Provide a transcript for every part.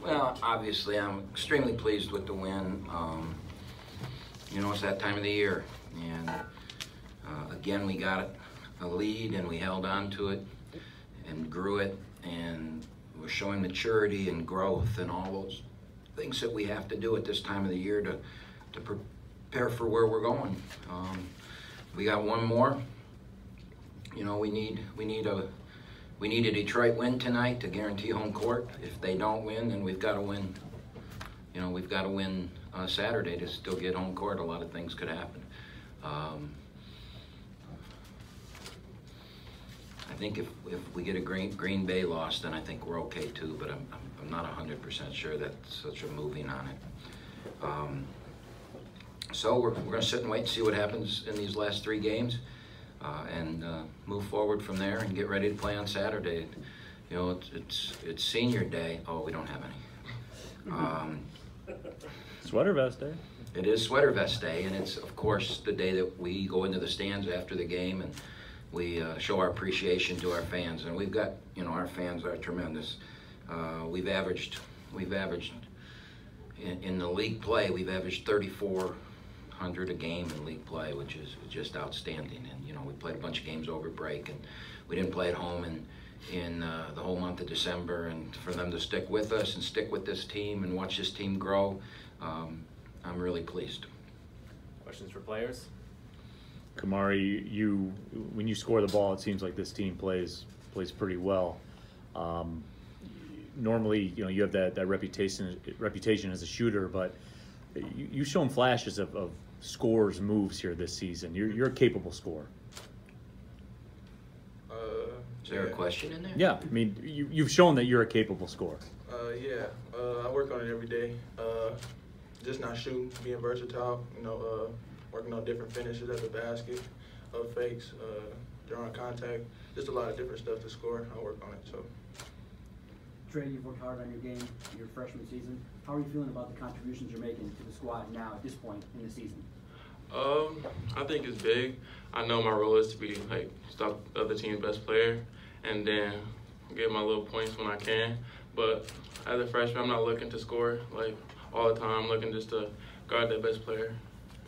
Well, obviously, I'm extremely pleased with the win. You know, it's that time of the year, and again, we got a lead, and we held on to it and grew it, and we're showing maturity and growth and all those things that we have to do at this time of the year to prepare for where we're going. We got one more. You know, we need a Detroit win tonight to guarantee home court. If they don't win, then we've got to win. You know, we've got to win Saturday to still get home court. A lot of things could happen. I think if we get a Green Bay loss, then I think we're okay too. But I'm not 100% sure that such a moving on it. So we're going to sit and wait and see what happens in these last 3 games. And move forward from there and get ready to play on Saturday. You know, it's senior day. Oh, we don't have any. Sweater vest day. It is sweater vest day, and it's of course the day that we go into the stands after the game and we show our appreciation to our fans. And we've got, you know, our fans are tremendous. We've averaged in the league play, we've averaged 3,400 a game in league play, which is just outstanding. And you know, we played a bunch of games over break, and we didn't play at home in the whole month of December. And for them to stick with us and stick with this team and watch this team grow, I'm really pleased. Questions for players? Kamari, when you score the ball, it seems like this team plays pretty well. Normally, you know, you have that reputation as a shooter, but you've shown flashes of scores, moves here this season. You're a capable scorer. Is there a question in there? Yeah, I mean, you've shown that you're a capable scorer. Yeah, I work on it every day. Just not shooting, being versatile. You know, working on different finishes at the basket, fakes, drawing contact. Just a lot of different stuff to score. I work on it. So. Trey, you've worked hard on your game your freshman season. How are you feeling about the contributions you're making to the squad now at this point in the season? I think it's big. I know my role is to be stop the other team's best player and then get my little points when I can. But as a freshman, I'm not looking to score all the time. I'm looking just to guard that best player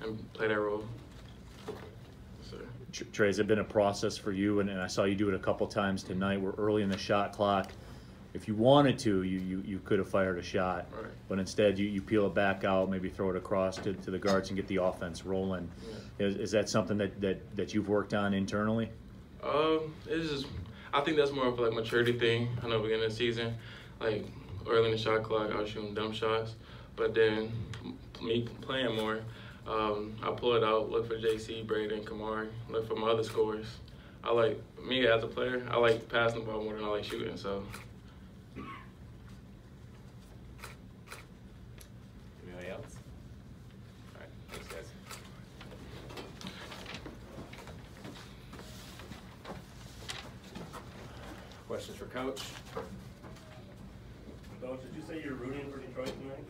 and play that role. So. Trey, has it been a process for you? And I saw you do it a couple times tonight. We're early in the shot clock. If you wanted to, you could have fired a shot, right. But instead you peel it back out, maybe throw it across to the guards and get the offense rolling. Yeah. Is that something that you've worked on internally? It's just, I think that's more of a maturity thing. I know beginning of the season, early in the shot clock, I was shooting dumb shots, but then me playing more, I pull it out, look for JC, Braden, Kamari, look for my other scorers. Me as a player, I like passing the ball more than I like shooting, so. Questions for Coach? Coach, did you say you're rooting for Detroit tonight?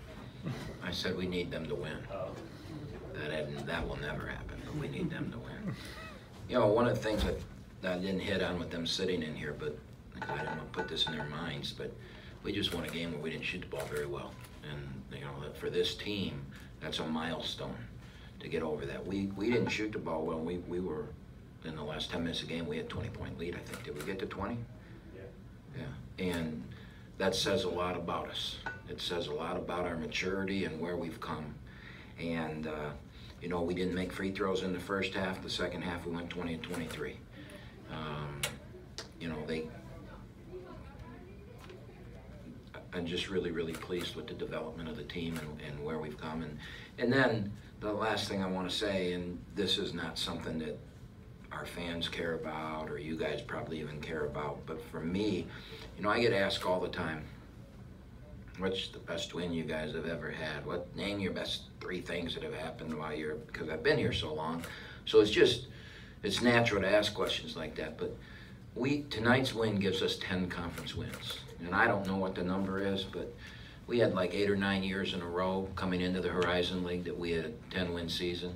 I said we need them to win. Oh. That will never happen, but we need them to win. You know, one of the things that I didn't hit on with them sitting in here, but I didn't want to put this in their minds, but we just won a game where we didn't shoot the ball very well. And, you know, for this team, that's a milestone to get over that. We didn't shoot the ball well. We were, in the last 10 minutes of the game, we had a 20-point lead, I think. Did we get to 20? Yeah, and that says a lot about us. It says a lot about our maturity and where we've come. And, you know, we didn't make free throws in the first half. The second half, we went 20 and 23. You know, I'm just really, really pleased with the development of the team and where we've come. And then the last thing I want to say, and this is not something that our fans care about or you guys probably even care about, but for me, you know, I get asked all the time, what's the best win you guys have ever had? Name your best 3 things that have happened while because I've been here so long. So it's natural to ask questions like that, but tonight's win gives us 10 conference wins. And I don't know what the number is, but we had 8 or 9 years in a row coming into the Horizon League that we had a 10-win season.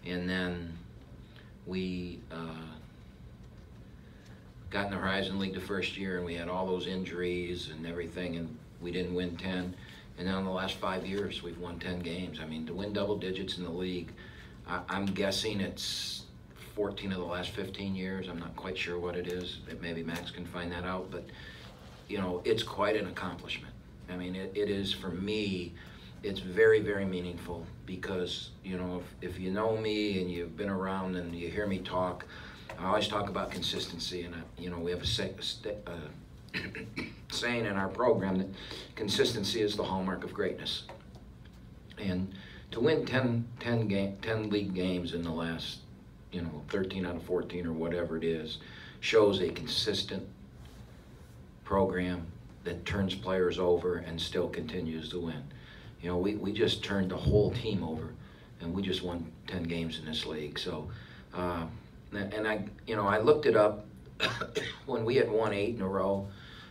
And then we got in the Horizon League the first year, and we had all those injuries and everything, and we didn't win 10. And now in the last 5 years, we've won 10 games. I mean, to win double digits in the league, I'm guessing it's 14 of the last 15 years. I'm not quite sure what it is. Maybe Max can find that out. But, you know, it's quite an accomplishment. I mean, it is, for me, it's very, very meaningful because, you know, if you know me and you've been around and you hear me talk, I always talk about consistency. And, you know, we have a saying in our program that consistency is the hallmark of greatness. And to win 10 league games in the last, you know, 13 out of 14 or whatever it is, shows a consistent program that turns players over and still continues to win. You know, we just turned the whole team over, and we just won 10 games in this league. So, and I looked it up when we had won 8 in a row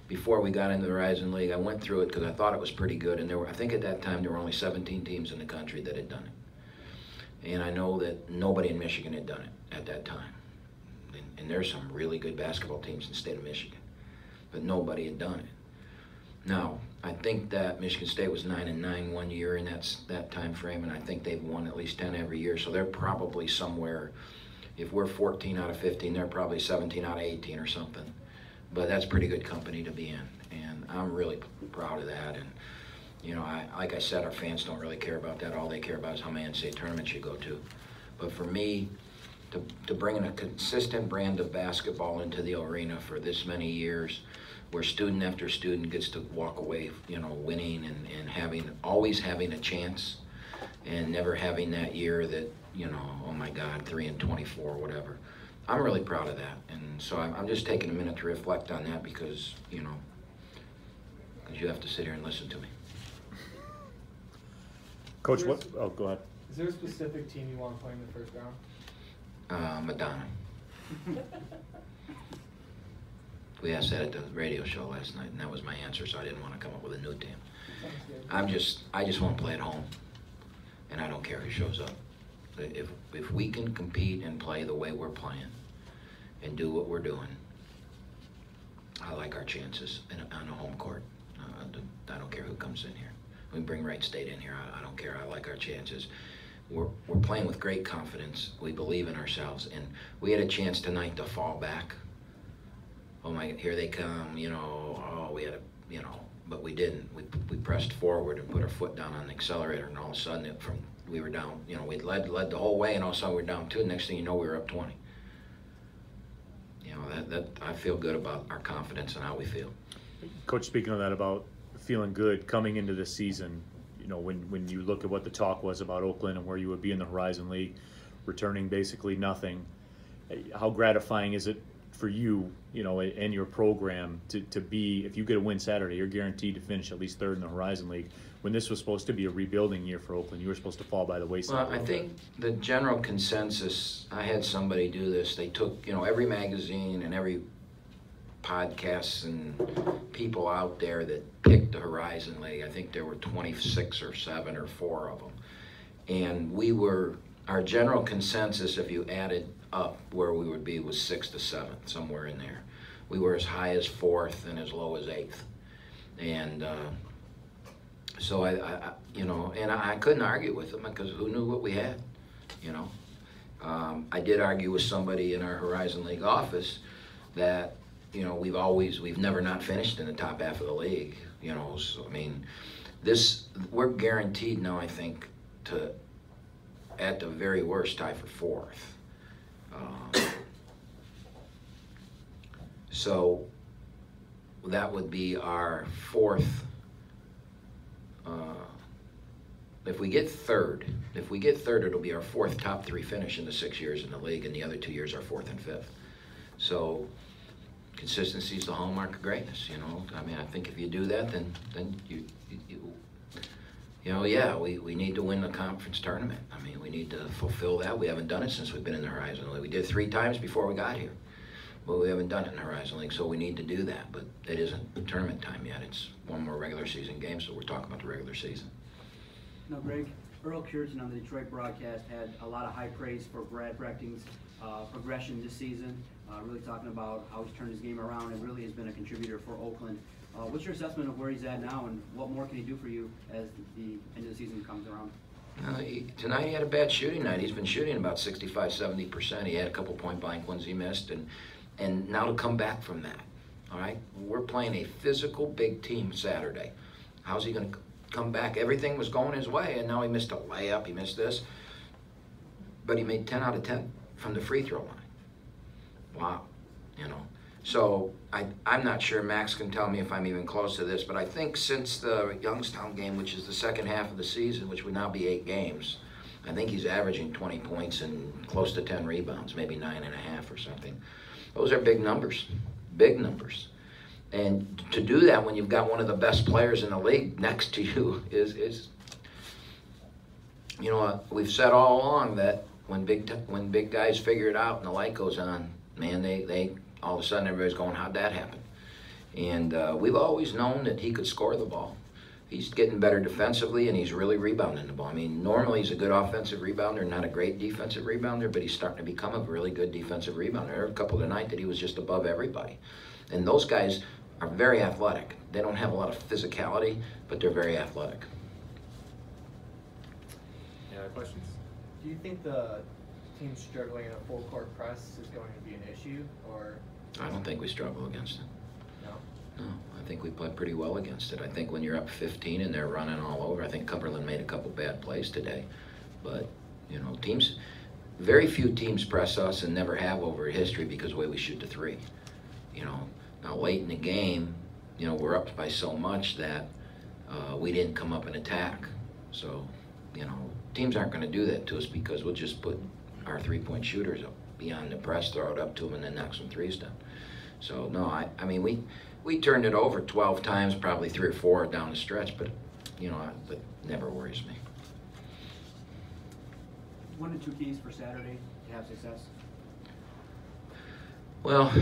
before we got into the Horizon League. I went through it because I thought it was pretty good, and I think at that time there were only 17 teams in the country that had done it. And I know that nobody in Michigan had done it at that time. And there's some really good basketball teams in the state of Michigan, but nobody had done it. Now, I think that Michigan State was 9-9 one year in that time frame, and I think they've won at least 10 every year. So they're probably somewhere, if we're 14 out of 15, they're probably 17 out of 18 or something. But that's pretty good company to be in, and I'm really proud of that. And you know, like I said, our fans don't really care about that. All they care about is how many NCAA tournaments you go to. But for me, to bring in a consistent brand of basketball into the arena for this many years, where student after student gets to walk away, you know, winning and always having a chance, and never having that year that, you know, oh my God, 3-24, whatever. I'm really proud of that, and so I'm just taking a minute to reflect on that because, you know, because you have to sit here and listen to me. Coach, what? Oh, go ahead. Is there a specific team you want to play in the first round? Madonna. We asked that at the radio show last night, and that was my answer, so I didn't want to come up with a new team. I just want to play at home, and I don't care who shows up. If we can compete and play the way we're playing and do what we're doing, I like our chances on a home court. I don't care who comes in here. We can bring Wright State in here. I don't care. I like our chances. We're playing with great confidence. We believe in ourselves, and we had a chance tonight to fall back. Oh my, here they come, you know, oh, we had a, you know, but we didn't. We pressed forward and put our foot down on the accelerator, and all of a sudden we were down, you know, we led the whole way, and all of a sudden we were down 2. Next thing you know, we were up 20. You know, that I feel good about our confidence and how we feel. Coach, speaking of that, about feeling good coming into this season, you know, when you look at what the talk was about Oakland and where you would be in the Horizon League, returning basically nothing, how gratifying is it for you, you know, and your program to be, if you get a win Saturday, you're guaranteed to finish at least 3rd in the Horizon League. When this was supposed to be a rebuilding year for Oakland, you were supposed to fall by the wayside. Well, I think the general consensus, I had somebody do this, they took, you know, every magazine and every podcast and people out there that picked the Horizon League. I think there were 26 or 7 or 4 of them. And our general consensus, if you added up where we would be, was 6th to 7th, somewhere in there. We were as high as 4th and as low as 8th. And so you know, and I couldn't argue with them because who knew what we had, you know. I did argue with somebody in our Horizon League office that, you know, we've never not finished in the top half of the league, you know. So I mean, we're guaranteed now, I think, to, at the very worst, tie for 4th. So that would be our 4th. If we get third, it'll be our 4th top 3 finish in the 6 years in the league, and the other 2 years are 4th and 5th. So consistency is the hallmark of greatness, you know. I mean, I think if you do that, then you know, yeah, we need to win the conference tournament. I mean, we need to fulfill that. We haven't done it since we've been in the Horizon League. We did 3 times before we got here, but we haven't done it in the Horizon League, so we need to do that. But it isn't tournament time yet. It's one more regular season game, so we're talking about the regular season. Now, Greg, Earl Cureton on the Detroit broadcast had a lot of high praise for Brad Brechting's progression this season, really talking about how he's turned his game around and really has been a contributor for Oakland. What's your assessment of where he's at now, and what more can he do for you as the end of the season comes around? Tonight he had a bad shooting night. He's been shooting about 65–70%. He had a couple point blank ones he missed, and now to come back from that, all right? We're playing a physical big team Saturday. How's he going to come back? Everything was going his way, and now he missed a layup, he missed this. But he made 10 out of 10 from the free throw line. Wow, you know. So I'm not sure Max can tell me if I'm even close to this, but I think since the Youngstown game, which is the second half of the season, which would now be 8 games, I think he's averaging 20 points and close to 10 rebounds, maybe 9.5 or something. Those are big numbers, big numbers. And to do that when you've got one of the best players in the league next to you is you know, we've said all along that when big guys figure it out and the light goes on, man, they all of a sudden everybody's going, how'd that happen? And we've always known that he could score the ball. He's getting better defensively, and he's really rebounding the ball. I mean, normally he's a good offensive rebounder, not a great defensive rebounder, but he's starting to become a really good defensive rebounder. There were a couple tonight that he was just above everybody. And those guys are very athletic. They don't have a lot of physicality, but they're very athletic. Any other questions? Do you think the team struggling in a full court press is going to be an issue, or? I don't think we struggle against it. No. No, I think we play pretty well against it. I think when you're up 15 and they're running all over, I think Cumberland made a couple bad plays today. But, you know, very few teams press us and never have over history because of the way we shoot the three. You know, now late in the game, you know, we're up by so much that we didn't come up and attack. So, you know, teams aren't going to do that to us because we'll just put our three-point shooters up beyond the press, throw it up to them, and then knock some threes down. So, no, I mean, we turned it over 12 times, probably 3 or 4 down the stretch, but, you know, that never worries me. 1 to 2 keys for Saturday to have success? Well,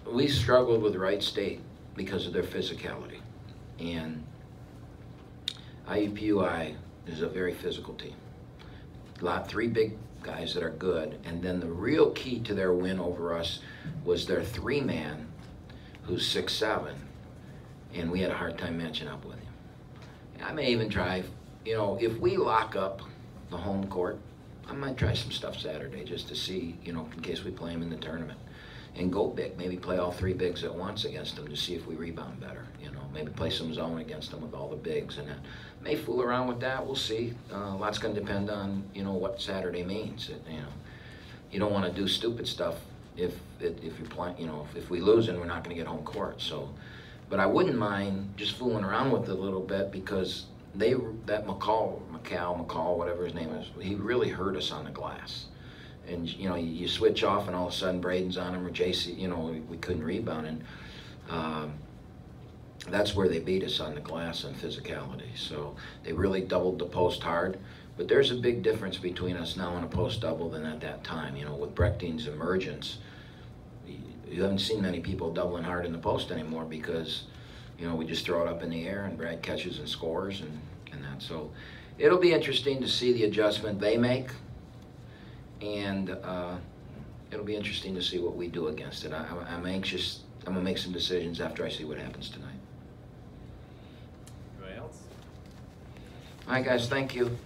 we struggled with Wright State because of their physicality. And IUPUI is a very physical team. 3 big guys that are good. And then the real key to their win over us was their 3-man who's 6'7", and we had a hard time matching up with him. I may even try, you know, if we lock up the home court, I might try some stuff Saturday just to see, you know, in case we play him in the tournament. And go big, maybe play all 3 bigs at once against them to see if we rebound better, you know. Maybe play some zone against them with all the bigs, and may fool around with that, we'll see. A lot's gonna depend on, you know, what Saturday means. You know, you don't wanna do stupid stuff if you're playing, you know, if we lose and we're not going to get home court. So, but I wouldn't mind just fooling around with it a little bit because that McCall, whatever his name is, he really hurt us on the glass. And you know, you switch off and all of a sudden Braden's on him or JC, you know, we couldn't rebound, and that's where they beat us on the glass on physicality. So they really doubled the post hard. But there's a big difference between us now in a post double than at that time. You know, with Brechting's emergence, you haven't seen many people doubling hard in the post anymore because, you know, we just throw it up in the air and Brad catches and scores and that. So it'll be interesting to see the adjustment they make, and it'll be interesting to see what we do against it. I'm anxious. I'm going to make some decisions after I see what happens tonight. Anybody else? All right, guys, thank you.